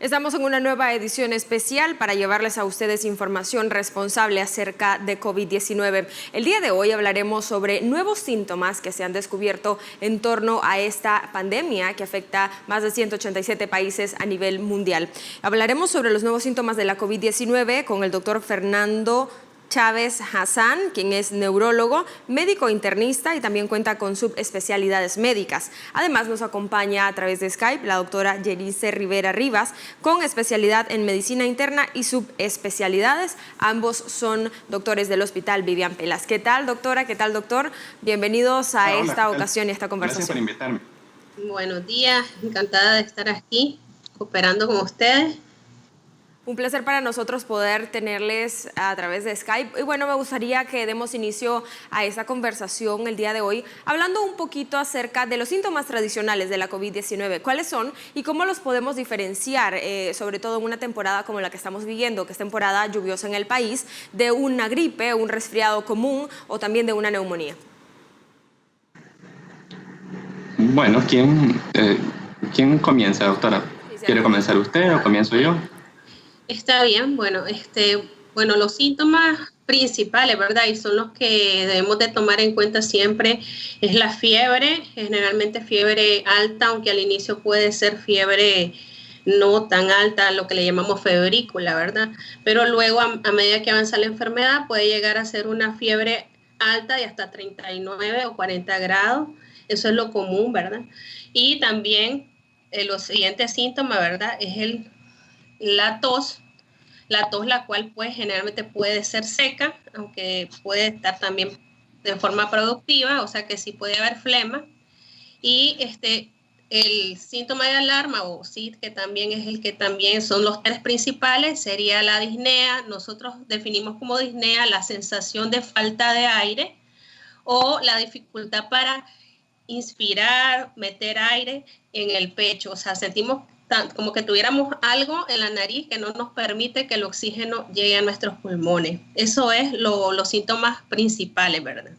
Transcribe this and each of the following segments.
Estamos en una nueva edición especial para llevarles a ustedes información responsable acerca de COVID-19. El día de hoy hablaremos sobre nuevos síntomas que se han descubierto en torno a esta pandemia que afecta más de 187 países a nivel mundial. Hablaremos sobre los nuevos síntomas de la COVID-19 con el doctor Fernando Chávez Hassan, quien es neurólogo, médico internista y también cuenta con subespecialidades médicas. Además nos acompaña a través de Skype la doctora Yerice Rivera Rivas, con especialidad en medicina interna y subespecialidades. Ambos son doctores del Hospital Vivian Pelas. ¿Qué tal, doctora? ¿Qué tal, doctor? Bienvenidos a esta ocasión y a esta conversación. Gracias por invitarme. Buenos días, encantada de estar aquí, cooperando con ustedes. Un placer para nosotros poder tenerles a través de Skype. Y bueno, me gustaría que demos inicio a esta conversación el día de hoy, hablando un poquito acerca de los síntomas tradicionales de la COVID-19. ¿Cuáles son y cómo los podemos diferenciar, sobre todo en una temporada como la que estamos viviendo, que es temporada lluviosa en el país, de una gripe, un resfriado común o también de una neumonía? Bueno, ¿quién comienza, doctora? ¿Quiere comenzar usted o comienzo yo? Está bien, bueno, los síntomas principales, ¿verdad? Y son los que debemos de tomar en cuenta siempre, es la fiebre, generalmente fiebre alta, aunque al inicio puede ser fiebre no tan alta, lo que le llamamos febrícula, ¿verdad? Pero luego, a medida que avanza la enfermedad, puede llegar a ser una fiebre alta de hasta 39 o 40 grados, eso es lo común, ¿verdad? Y también los siguientes síntomas, ¿verdad? Es la tos, la cual pues generalmente puede ser seca, aunque puede estar también de forma productiva, o sea que sí puede haber flema. Y el síntoma de alarma, o SID, que también es el que también son los tres principales, sería la disnea. Nosotros definimos como disnea la sensación de falta de aire o la dificultad para inspirar, meter aire en el pecho, o sea, sentimos como que tuviéramos algo en la nariz que no nos permite que el oxígeno llegue a nuestros pulmones. Eso es los síntomas principales, ¿verdad?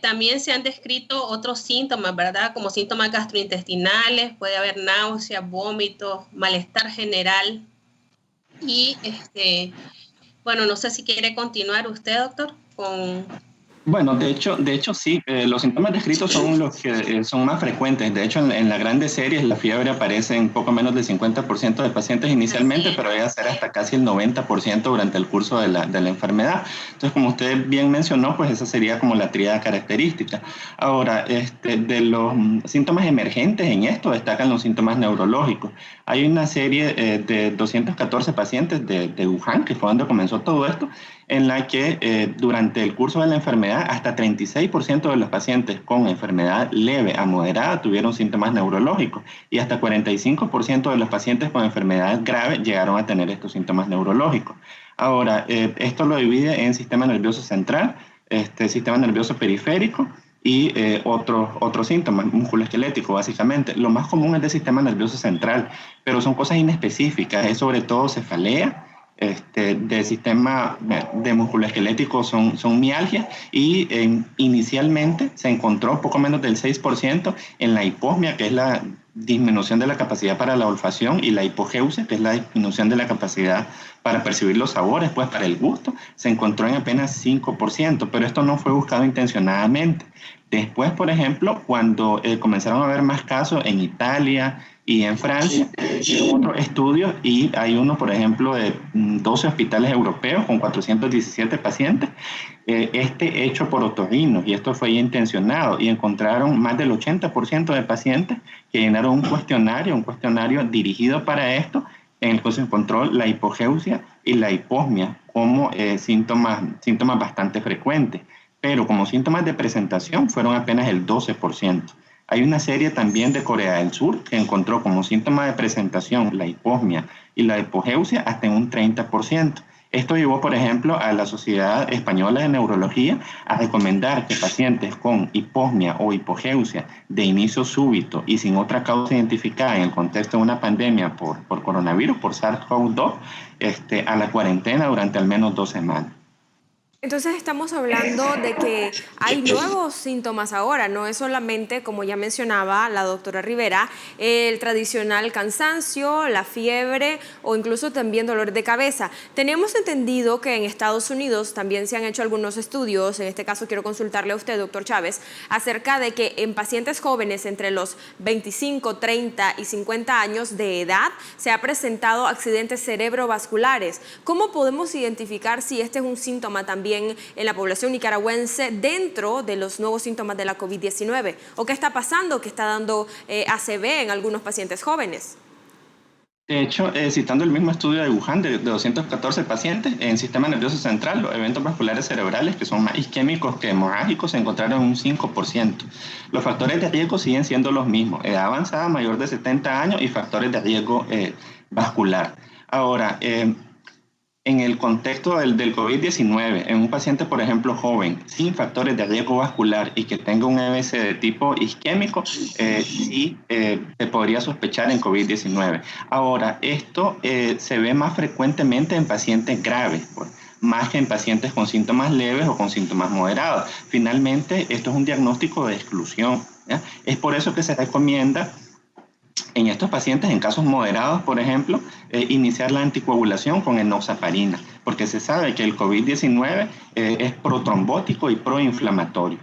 También se han descrito otros síntomas, ¿verdad? Como síntomas gastrointestinales, puede haber náuseas, vómitos, malestar general. Y, bueno, no sé si quiere continuar usted, doctor, con... Bueno, de hecho sí, los síntomas descritos son los que son más frecuentes. De hecho, en las grandes series la fiebre aparece en poco menos del 50% de pacientes inicialmente, pero llega a ser hasta casi el 90% durante el curso de la enfermedad. Entonces, como usted bien mencionó, pues esa sería como la tríada característica. Ahora, de los síntomas emergentes en esto destacan los síntomas neurológicos. Hay una serie de 214 pacientes de Wuhan, que fue donde comenzó todo esto, en la que durante el curso de la enfermedad hasta 36% de los pacientes con enfermedad leve a moderada tuvieron síntomas neurológicos y hasta 45% de los pacientes con enfermedad grave llegaron a tener estos síntomas neurológicos. Ahora, esto lo divide en sistema nervioso central, sistema nervioso periférico y otros síntomas, musculoesquelético básicamente. Lo más común es del sistema nervioso central, pero son cosas inespecíficas, es sobre todo cefalea, del sistema de musculoesquelético son mialgias y inicialmente se encontró poco menos del 6% en la hiposmia, que es la disminución de la capacidad para la olfacción, y la hipogeusia, que es la disminución de la capacidad para percibir los sabores, pues para el gusto, se encontró en apenas 5%, pero esto no fue buscado intencionadamente. Después, por ejemplo, cuando comenzaron a haber más casos en Italia y en Francia, otros estudios, y hay uno, por ejemplo, de 12 hospitales europeos con 417 pacientes, hecho por otorrinos, y esto fue intencionado, y encontraron más del 80% de pacientes que llenaron un cuestionario dirigido para esto, en el que se encontró la hipogeusia y la hiposmia como síntomas bastante frecuentes, pero como síntomas de presentación fueron apenas el 12%. Hay una serie también de Corea del Sur que encontró como síntoma de presentación la hiposmia y la hipogeusia hasta en un 30%. Esto llevó, por ejemplo, a la Sociedad Española de Neurología a recomendar que pacientes con hiposmia o hipogeusia de inicio súbito y sin otra causa identificada en el contexto de una pandemia por coronavirus, por SARS-CoV-2, a la cuarentena durante al menos 2 semanas. Entonces estamos hablando de que hay nuevos síntomas ahora, no es solamente, como ya mencionaba la doctora Rivera, el tradicional cansancio, la fiebre o incluso también dolor de cabeza. Tenemos entendido que en Estados Unidos también se han hecho algunos estudios, en este caso quiero consultarle a usted, doctor Chávez, acerca de que en pacientes jóvenes entre los 25, 30 y 50 años de edad se ha presentado accidentes cerebrovasculares. ¿Cómo podemos identificar si este es un síntoma también en la población nicaragüense dentro de los nuevos síntomas de la COVID-19? ¿O qué está pasando que está dando ACV en algunos pacientes jóvenes? De hecho, citando el mismo estudio de Wuhan de 214 pacientes, en sistema nervioso central, los eventos vasculares cerebrales, que son más isquémicos que hemorrágicos, se encontraron un 5%. Los factores de riesgo siguen siendo los mismos: edad avanzada, mayor de 70 años y factores de riesgo vascular. Ahora, en el contexto del COVID-19, en un paciente, por ejemplo, joven, sin factores de riesgo vascular y que tenga un EBC de tipo isquémico, sí se podría sospechar en COVID-19. Ahora, esto se ve más frecuentemente en pacientes graves, pues, más que en pacientes con síntomas leves o con síntomas moderados. Finalmente, esto es un diagnóstico de exclusión, ¿ya? Es por eso que se recomienda en estos pacientes, en casos moderados, por ejemplo, iniciar la anticoagulación con enoxaparina, porque se sabe que el COVID-19 es protrombótico y proinflamatorio.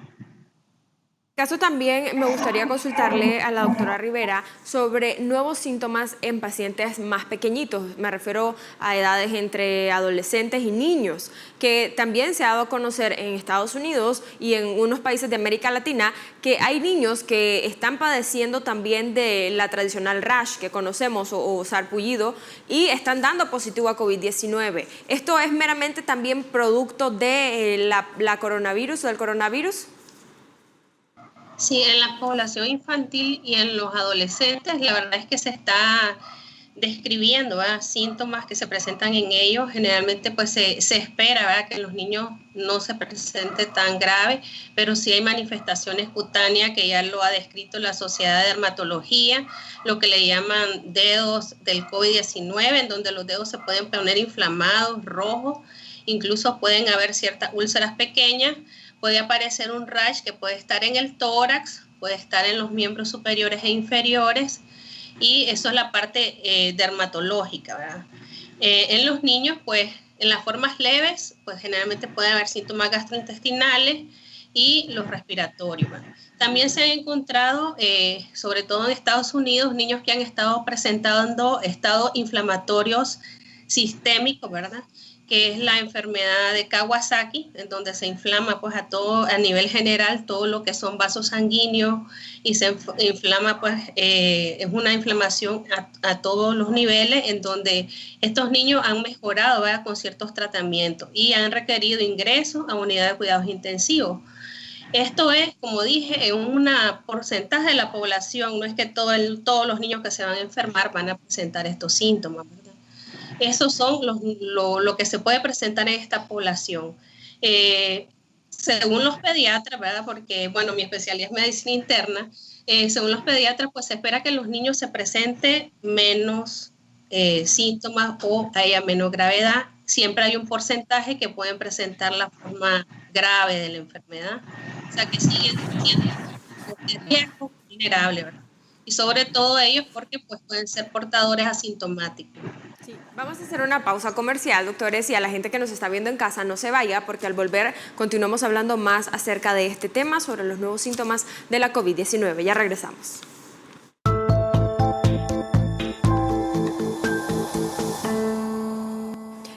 Caso también me gustaría consultarle a la doctora Rivera sobre nuevos síntomas en pacientes más pequeñitos. Me refiero a edades entre adolescentes y niños, que también se ha dado a conocer en Estados Unidos y en unos países de América Latina que hay niños que están padeciendo también de la tradicional rash que conocemos o sarpullido y están dando positivo a COVID-19. ¿Esto es meramente también producto de la coronavirus o del coronavirus? Sí, en la población infantil y en los adolescentes, la verdad es que se está describiendo, ¿verdad?, síntomas que se presentan en ellos. Generalmente pues se espera, ¿verdad?, que en los niños no se presente tan grave, pero sí hay manifestaciones cutáneas que ya lo ha descrito la Sociedad de Dermatología, lo que le llaman dedos del COVID-19, en donde los dedos se pueden poner inflamados, rojos, incluso pueden haber ciertas úlceras pequeñas. Puede aparecer un rash que puede estar en el tórax, puede estar en los miembros superiores e inferiores, y eso es la parte dermatológica, ¿verdad? En los niños, pues, en las formas leves, pues generalmente puede haber síntomas gastrointestinales y los respiratorios, ¿verdad? También se han encontrado, sobre todo en Estados Unidos, niños que han estado presentando estados inflamatorios sistémicos, ¿verdad?, que es la enfermedad de Kawasaki, en donde se inflama pues a nivel general todo lo que son vasos sanguíneos y se inflama pues es una inflamación a todos los niveles, en donde estos niños han mejorado, ¿verdad?, con ciertos tratamientos y han requerido ingreso a unidades de cuidados intensivos. Esto es, como dije, en un porcentaje de la población, no es que todos los niños que se van a enfermar van a presentar estos síntomas, ¿verdad? Esos son lo que se puede presentar en esta población. Según los pediatras, ¿verdad?, porque, bueno, mi especialidad es medicina interna, según los pediatras, pues se espera que en los niños se presente menos síntomas o haya menos gravedad. Siempre hay un porcentaje que pueden presentar la forma grave de la enfermedad. O sea, que siguen siendo riesgo vulnerable, ¿verdad? Y sobre todo ellos porque pues, pueden ser portadores asintomáticos. Sí, vamos a hacer una pausa comercial, doctores, y a la gente que nos está viendo en casa no se vaya, porque al volver continuamos hablando más acerca de este tema sobre los nuevos síntomas de la COVID-19. Ya regresamos.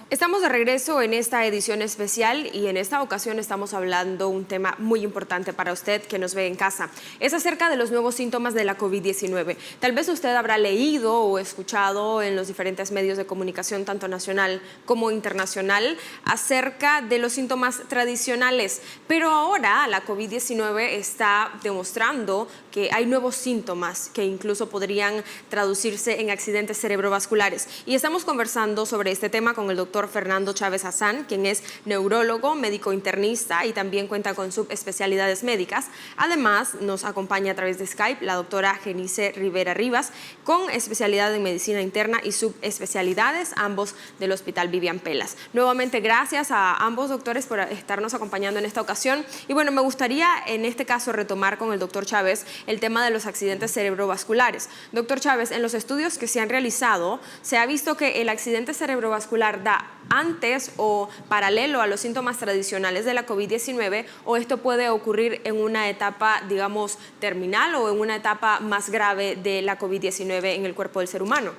Estamos de regreso en esta edición especial y en esta ocasión estamos hablando un tema muy importante para usted que nos ve en casa. Es acerca de los nuevos síntomas de la COVID-19. Tal vez usted habrá leído o escuchado en los diferentes medios de comunicación, tanto nacional como internacional, acerca de los síntomas tradicionales. Pero ahora la COVID-19 está demostrando que hay nuevos síntomas que incluso podrían traducirse en accidentes cerebrovasculares. Y estamos conversando sobre este tema con el doctor Fernando Chávez Hassan, quien es neurólogo, médico internista y también cuenta con subespecialidades médicas. Además, nos acompaña a través de Skype la doctora Genice Rivera Rivas, con especialidad en medicina interna y subespecialidades, ambos del Hospital Vivian Pelas. Nuevamente, gracias a ambos doctores por estarnos acompañando en esta ocasión. Y bueno, me gustaría en este caso retomar con el doctor Chávez el tema de los accidentes cerebrovasculares. Doctor Chávez, en los estudios que se han realizado, se ha visto que el accidente cerebrovascular da antes o paralelo a los síntomas tradicionales de la COVID-19, o esto puede ocurrir en una etapa, digamos, terminal o en una etapa más grave de la COVID-19 en el cuerpo del ser humano.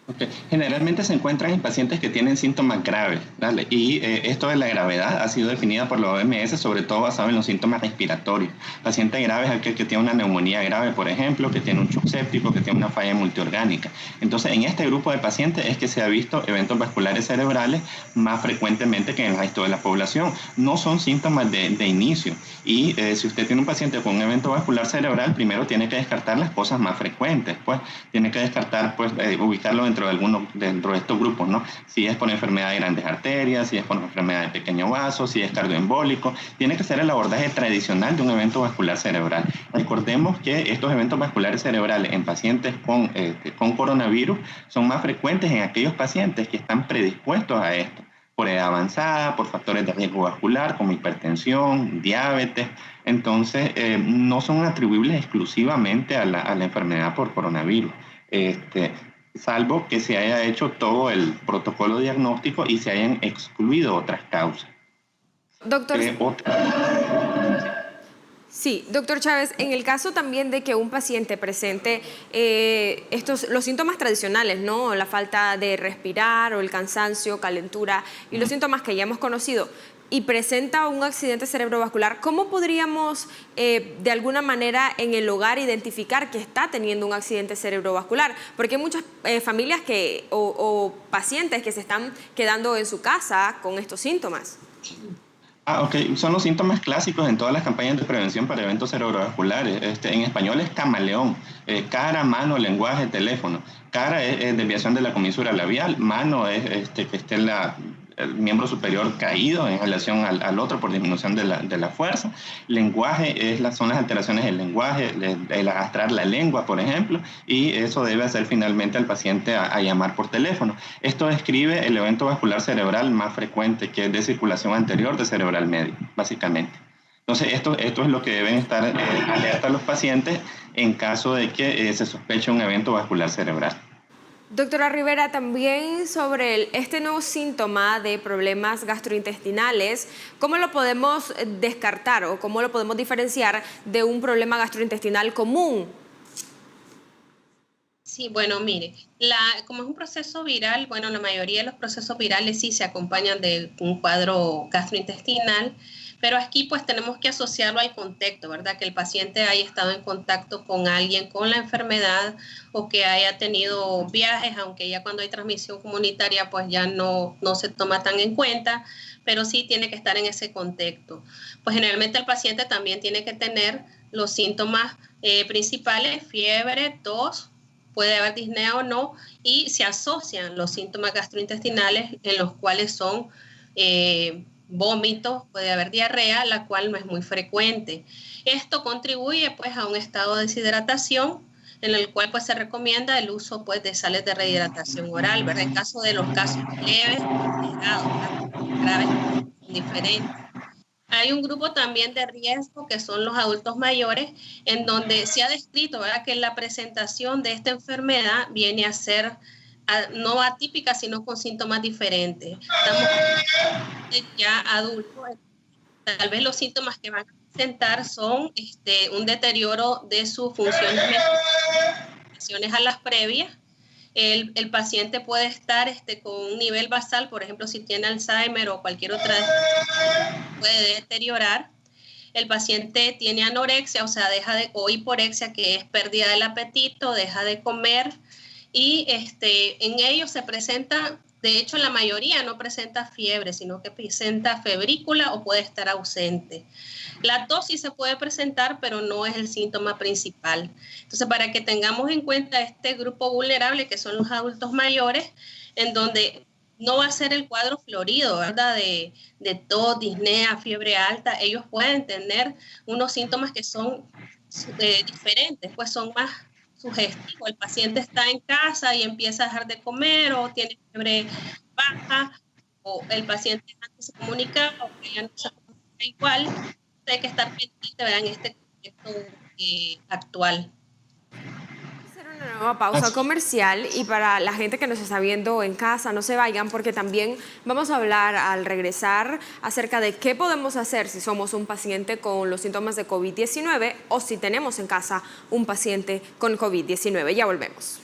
Okay. Generalmente se encuentran en pacientes que tienen síntomas graves, ¿vale? Y esto de la gravedad ha sido definida por la OMS, sobre todo basado en los síntomas respiratorios. Paciente grave es aquel que tiene una neumonía grave, por ejemplo, que tiene un shock séptico, que tiene una falla multiorgánica. Entonces, en este grupo de pacientes es que se ha visto eventos vasculares cerebrales más frecuentemente que en el resto de la población. No son síntomas de inicio. Y si usted tiene un paciente con un evento vascular cerebral, primero tiene que descartar las cosas más frecuentes, pues tiene que descartar, pues ubicarlo dentro de estos grupos, ¿no? Si es por enfermedad de grandes arterias, si es por enfermedad de pequeño vaso, si es cardioembólico, tiene que ser el abordaje tradicional de un evento vascular cerebral. Recordemos que estos eventos vasculares cerebrales en pacientes con coronavirus son más frecuentes en aquellos pacientes que están predispuestos a esto, por edad avanzada, por factores de riesgo vascular como hipertensión, diabetes. Entonces, no son atribuibles exclusivamente a la enfermedad por coronavirus. Salvo que se haya hecho todo el protocolo diagnóstico y se hayan excluido otras causas. Doctor, sí, doctor Chávez, en el caso también de que un paciente presente los síntomas tradicionales, ¿no? La falta de respirar o el cansancio, calentura y los síntomas que ya hemos conocido, y presenta un accidente cerebrovascular, ¿cómo podríamos de alguna manera en el hogar identificar que está teniendo un accidente cerebrovascular? Porque hay muchas familias o pacientes que se están quedando en su casa con estos síntomas. Ok, son los síntomas clásicos en todas las campañas de prevención para eventos cerebrovasculares. En español es camaleón, cara, mano, lenguaje, teléfono. Cara es desviación de la comisura labial, mano es que esté el miembro superior caído en relación al otro por disminución de la fuerza. Lenguaje son las alteraciones del lenguaje, el arrastrar la lengua, por ejemplo, y eso debe hacer finalmente al paciente a llamar por teléfono. Esto describe el evento vascular cerebral más frecuente, que es de circulación anterior de cerebral medio, básicamente. Entonces, esto es lo que deben estar alerta los pacientes en caso de que se sospeche un evento vascular cerebral. Doctora Rivera, también sobre este nuevo síntoma de problemas gastrointestinales, ¿cómo lo podemos descartar o cómo lo podemos diferenciar de un problema gastrointestinal común? Sí, bueno, mire, como es un proceso viral, bueno, la mayoría de los procesos virales sí se acompañan de un cuadro gastrointestinal, pero aquí pues tenemos que asociarlo al contexto, ¿verdad? Que el paciente haya estado en contacto con alguien con la enfermedad o que haya tenido viajes, aunque ya cuando hay transmisión comunitaria pues ya no se toma tan en cuenta, pero sí tiene que estar en ese contexto. Pues generalmente el paciente también tiene que tener los síntomas principales, fiebre, tos, puede haber disnea o no, y se asocian los síntomas gastrointestinales en los cuales son vómitos, puede haber diarrea, la cual no es muy frecuente. Esto contribuye pues a un estado de deshidratación en el cual pues se recomienda el uso pues de sales de rehidratación oral, ¿verdad? En caso de los casos leves, graves, diferentes. Hay un grupo también de riesgo que son los adultos mayores, en donde se ha descrito, ¿verdad?, que la presentación de esta enfermedad viene a ser no atípica, sino con síntomas diferentes. Estamos ya adultos, tal vez los síntomas que van a presentar son un deterioro de sus funciones a las previas. El paciente puede estar con un nivel basal, por ejemplo, si tiene Alzheimer o cualquier otra, puede deteriorar. El paciente tiene anorexia, o sea, o hiporexia, que es pérdida del apetito, deja de comer, y en ellos se presenta, de hecho la mayoría no presenta fiebre, sino que presenta febrícula o puede estar ausente. La tos sí se puede presentar, pero no es el síntoma principal. Entonces, para que tengamos en cuenta este grupo vulnerable, que son los adultos mayores, en donde no va a ser el cuadro florido, ¿verdad? De tos, disnea, fiebre alta. Ellos pueden tener unos síntomas que son diferentes, pues son más sugestivos. El paciente está en casa y empieza a dejar de comer o tiene fiebre baja o el paciente antes se comunicaba o que ya no se comunica igual. Hay que estar pendiente, ¿verdad? En este contexto actual. Una nueva pausa comercial y para la gente que nos está viendo en casa, no se vayan porque también vamos a hablar al regresar acerca de qué podemos hacer si somos un paciente con los síntomas de COVID-19 o si tenemos en casa un paciente con COVID-19. Ya volvemos.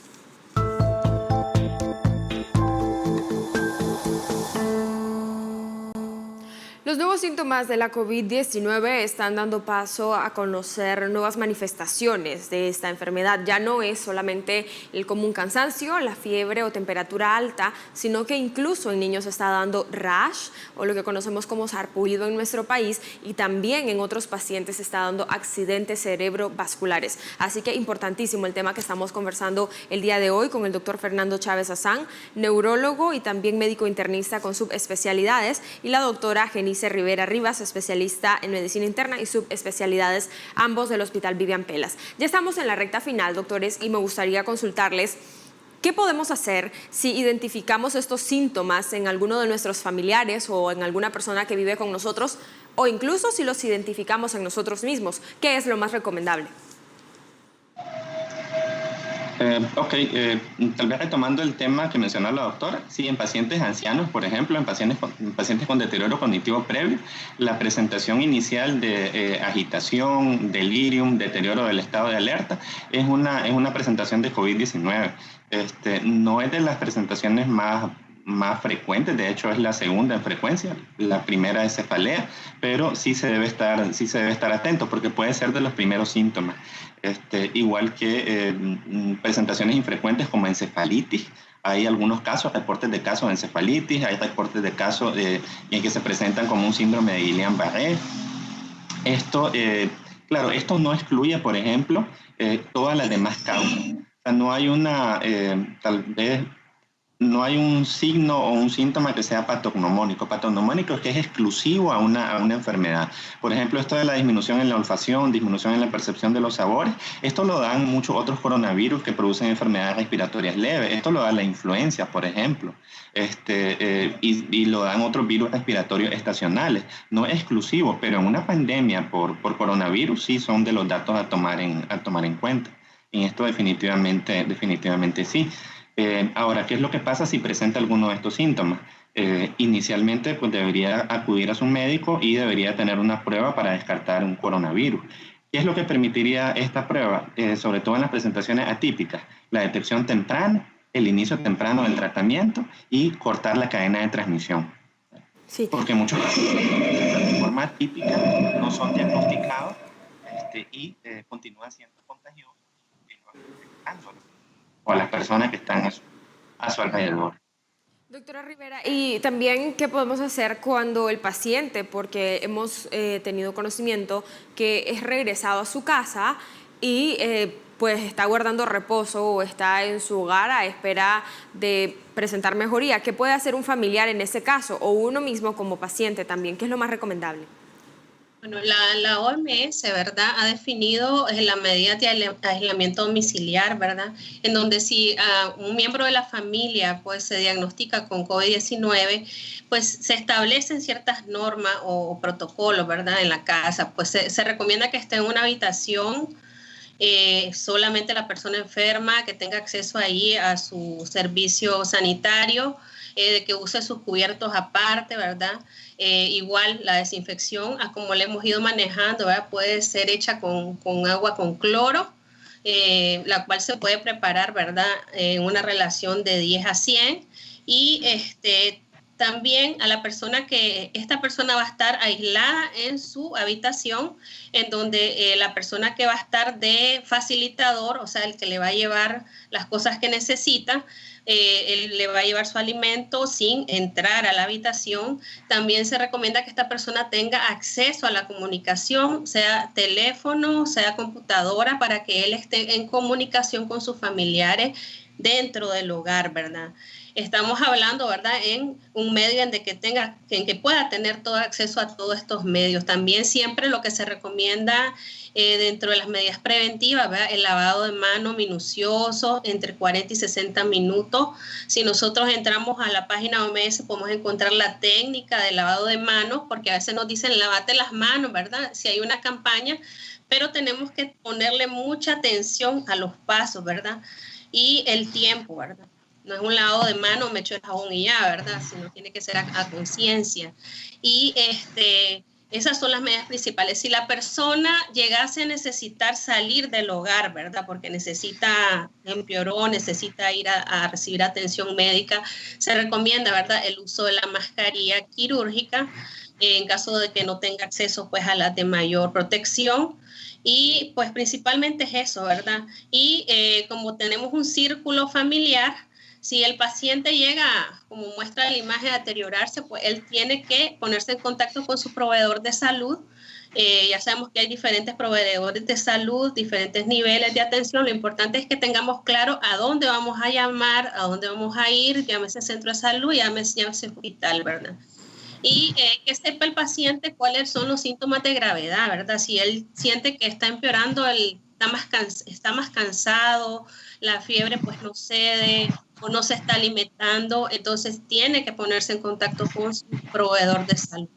Los nuevos síntomas de la COVID-19 están dando paso a conocer nuevas manifestaciones de esta enfermedad. Ya no es solamente el común cansancio, la fiebre o temperatura alta, sino que incluso en niños está dando rash o lo que conocemos como sarpullido en nuestro país y también en otros pacientes está dando accidentes cerebrovasculares. Así que importantísimo el tema que estamos conversando el día de hoy con el doctor Fernando Chávez Azán, neurólogo y también médico internista con subespecialidades, y la doctora Genice Rivera Rivas, especialista en medicina interna y subespecialidades, ambos del Hospital Vivian Pelas. Ya estamos en la recta final, doctores, y me gustaría consultarles qué podemos hacer si identificamos estos síntomas en alguno de nuestros familiares o en alguna persona que vive con nosotros, o incluso si los identificamos en nosotros mismos. ¿Qué es lo más recomendable? Tal vez retomando el tema que mencionó la doctora, sí, en pacientes ancianos, por ejemplo, en pacientes con deterioro cognitivo previo, la presentación inicial de agitación, delirium, deterioro del estado de alerta, es una presentación de COVID-19. No es de las presentaciones más frecuentes, de hecho es la segunda en frecuencia, la primera es cefalea, pero sí se debe estar atento porque puede ser de los primeros síntomas. Igual que presentaciones infrecuentes como encefalitis. Hay algunos casos, reportes de casos de encefalitis, hay reportes de casos en que se presentan como un síndrome de Guillain-Barré. Claro, esto no excluye, por ejemplo, todas las demás causas. O sea, no hay tal vez no hay un signo o un síntoma que sea patognomónico. Patognomónico es que es exclusivo a una enfermedad. Por ejemplo, esto de la disminución en la olfacción, disminución en la percepción de los sabores, esto lo dan muchos otros coronavirus que producen enfermedades respiratorias leves. Esto lo da la influenza, por ejemplo, y lo dan otros virus respiratorios estacionales. No es exclusivo, pero en una pandemia por coronavirus sí son de los datos a tomar en cuenta. Y esto definitivamente sí. Ahora, ¿qué es lo que pasa si presenta alguno de estos síntomas? Inicialmente, pues debería acudir a su médico y debería tener una prueba para descartar un coronavirus. ¿Qué es lo que permitiría esta prueba? Sobre todo en las presentaciones atípicas, la detección temprana, el inicio temprano del tratamiento y cortar la cadena de transmisión. Sí. Porque muchos pacientes de forma atípica no son diagnosticados y continúan siendo contagiosos o a las personas que están a su alrededor. Doctora Rivera, y también, ¿qué podemos hacer cuando el paciente, porque hemos tenido conocimiento que es regresado a su casa y pues está guardando reposo o está en su hogar a espera de presentar mejoría? ¿Qué puede hacer un familiar en ese caso o uno mismo como paciente también? ¿Qué es lo más recomendable? Bueno, la OMS, ¿verdad?, ha definido la medida de aislamiento domiciliar, ¿verdad?, en donde si un miembro de la familia pues se diagnostica con COVID-19, pues se establecen ciertas normas o protocolos, ¿verdad?, en la casa. Pues se recomienda que esté en una habitación solamente la persona enferma, que tenga acceso ahí a su servicio sanitario, que use sus cubiertos aparte, ¿verdad? Igual la desinfección, como la hemos ido manejando, ¿verdad?, puede ser hecha con agua con cloro, la cual se puede preparar, ¿verdad?, en una relación de 10 a 100. Y también a la persona esta persona va a estar aislada en su habitación, en donde la persona que va a estar de facilitador, o sea, el que le va a llevar las cosas que necesita, él le va a llevar su alimento sin entrar a la habitación. También se recomienda que esta persona tenga acceso a la comunicación, sea teléfono, sea computadora, para que él esté en comunicación con sus familiares dentro del hogar, ¿verdad? Estamos hablando, ¿verdad?, en un medio en que pueda tener todo acceso a todos estos medios. También siempre lo que se recomienda dentro de las medidas preventivas, ¿verdad?, el lavado de manos minucioso entre 40 y 60 minutos. Si nosotros entramos a la página OMS podemos encontrar la técnica de lavado de manos, porque a veces nos dicen lávate las manos, ¿verdad?, si hay una campaña, pero tenemos que ponerle mucha atención a los pasos, ¿verdad?, y el tiempo, ¿verdad? No es un lavado de mano, me echo el jabón y ya, ¿verdad? Sino tiene que ser a conciencia. Y esas son las medidas principales. Si la persona llegase a necesitar salir del hogar, ¿verdad?, porque empeoró, necesita ir a recibir atención médica, se recomienda, ¿verdad?, el uso de la mascarilla quirúrgica en caso de que no tenga acceso, pues, a las de mayor protección. Y pues principalmente es eso, ¿verdad? Y como tenemos un círculo familiar, si el paciente llega, como muestra la imagen, a deteriorarse, pues él tiene que ponerse en contacto con su proveedor de salud. Ya sabemos que hay diferentes proveedores de salud, diferentes niveles de atención. Lo importante es que tengamos claro a dónde vamos a llamar, a dónde vamos a ir, llámese centro de salud, llámese hospital, ¿verdad? Y que sepa el paciente cuáles son los síntomas de gravedad, ¿verdad? Si él siente que está empeorando, está más cansado, la fiebre pues no cede o no se está alimentando, entonces tiene que ponerse en contacto con su proveedor de salud.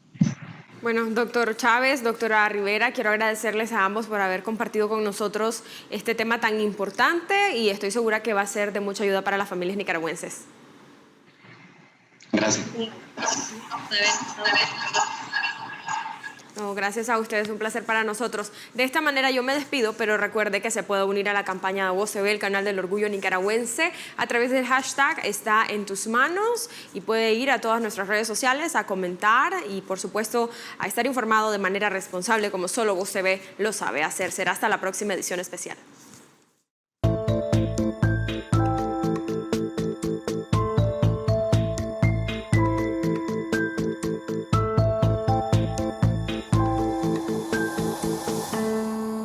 Bueno, doctor Chávez, doctora Rivera, quiero agradecerles a ambos por haber compartido con nosotros este tema tan importante y estoy segura que va a ser de mucha ayuda para las familias nicaragüenses. Gracias. No, gracias a ustedes, un placer para nosotros. De esta manera yo me despido, pero recuerde que se puede unir a la campaña Voz TV, el canal del orgullo nicaragüense, a través del hashtag Está en tus manos, y puede ir a todas nuestras redes sociales a comentar y por supuesto a estar informado de manera responsable como solo Voz TV lo sabe hacer. Será hasta la próxima edición especial.